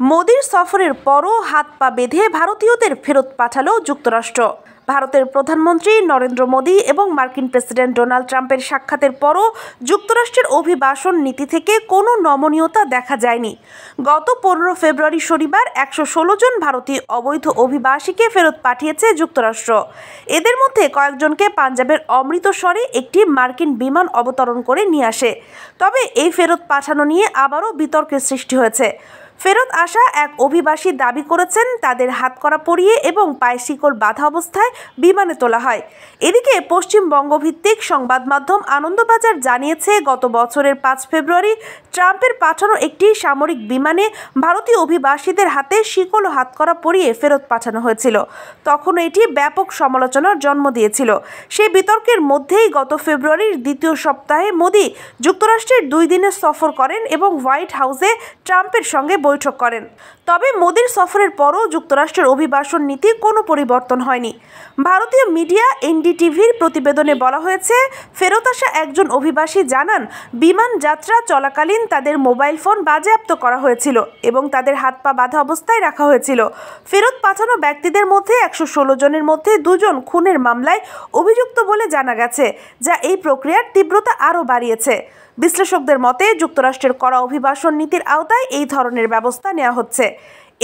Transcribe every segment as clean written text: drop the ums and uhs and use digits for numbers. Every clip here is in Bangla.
মোদির সফরের পরও হাত পা বেঁধে ভারতীয়দের ফেরত পাঠালো যুক্তরাষ্ট্র। ভারতের প্রধানমন্ত্রী নরেন্দ্র মোদি এবং মার্কিন প্রেসিডেন্ট ডোনাল্ড ট্রাম্পের সাক্ষাতের পরও যুক্তরাষ্ট্রের অভিবাসন নীতি থেকে কোনো নমনীয়তা দেখা যায়নি। গত 15 ফেব্রুয়ারি শনিবার 116 জন ভারতীয় অবৈধ অভিবাসীকে ফেরত পাঠিয়েছে যুক্তরাষ্ট্র। এদের মধ্যে কয়েকজনকে পাঞ্জাবের অমৃতসরে একটি মার্কিন বিমান অবতরণ করে নিয়ে আসে। তবে এই ফেরত পাঠানো নিয়ে আবারও বিতর্কের সৃষ্টি হয়েছে। ফেরত আসা এক অভিবাসী দাবি করেছেন তাদের হাতকড়া পরিয়ে এবং পায়ে শিকল বাঁধা অবস্থায় বিমানে তোলা হয়। এদিকে পশ্চিমবঙ্গ ভিত্তিক সংবাদ মাধ্যম আনন্দবাজার জানিয়েছে, গত বছরের 5 ফেব্রুয়ারি ট্রাম্পের পাঠানো একটি সামরিক বিমানে ভারতীয় অভিবাসীদের হাতে শিকল ও হাতকড়া পরিয়ে ফেরত পাঠানো হয়েছিল। তখন এটি ব্যাপক সমালোচনার জন্ম দিয়েছিল। সেই বিতর্কের মধ্যেই গত ফেব্রুয়ারির দ্বিতীয় সপ্তাহে মোদি যুক্তরাষ্ট্রের 2 দিনের সফর করেন এবং হোয়াইট হাউসে ট্রাম্পের সঙ্গে বৈঠক করেন। তবে মোদির সফরের পরও যুক্তরাষ্ট্রের অভিবাসন নীতি কোনো পরিবর্তন হয়নি। ভারতীয় মিডিয়া এনডিটিভির প্রতিবেদনে বলা হয়েছে, ফেরত আসা একজন অভিবাসী জানান, বিমান যাত্রা চলাকালীন তাদের মোবাইল ফোন বাজেয়াপ্ত করা হয়েছিল এবং তাদের হাত পা বাঁধা অবস্থায় রাখা হয়েছিল। ফেরত পাঠানো ব্যক্তিদের মধ্যে 116 জনের মধ্যে 2 জন খুনের মামলায় অভিযুক্ত বলে জানা গেছে, যা এই প্রক্রিয়ার তীব্রতা আরও বাড়িয়েছে। বিশ্লেষকদের মতে, যুক্তরাষ্ট্রের কড়া অভিবাসন নীতির আওতায় এই ধরনের ব্যবস্থা নেওয়া হচ্ছে।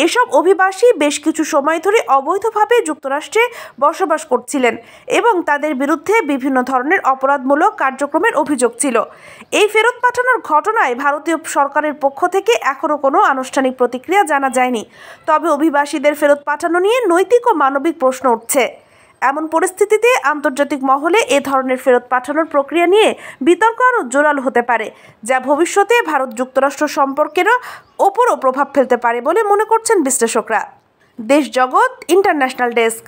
এসব অভিবাসী বেশ কিছু সময় ধরে অবৈধভাবে যুক্তরাষ্ট্রে বসবাস করছিলেন এবং তাদের বিরুদ্ধে বিভিন্ন ধরনের অপরাধমূলক কার্যক্রমের অভিযোগ ছিল। এই ফেরত পাঠানোর ঘটনায় ভারতীয় সরকারের পক্ষ থেকে এখনও কোনো আনুষ্ঠানিক প্রতিক্রিয়া জানা যায়নি। তবে অভিবাসীদের ফেরত পাঠানো নিয়ে নৈতিক ও মানবিক প্রশ্ন উঠছে। এমন পরিস্থিতিতে আন্তর্জাতিক মহলে এ ধরনের ফেরত পাঠানোর প্রক্রিয়া নিয়ে বিতর্ক আরও জোরালো হতে পারে, যা ভবিষ্যতে ভারত যুক্তরাষ্ট্র সম্পর্কের ওপরও প্রভাব ফেলতে পারে বলে মনে করছেন বিশ্লেষকরা। দেশ জগৎ ইন্টারন্যাশনাল ডেস্ক।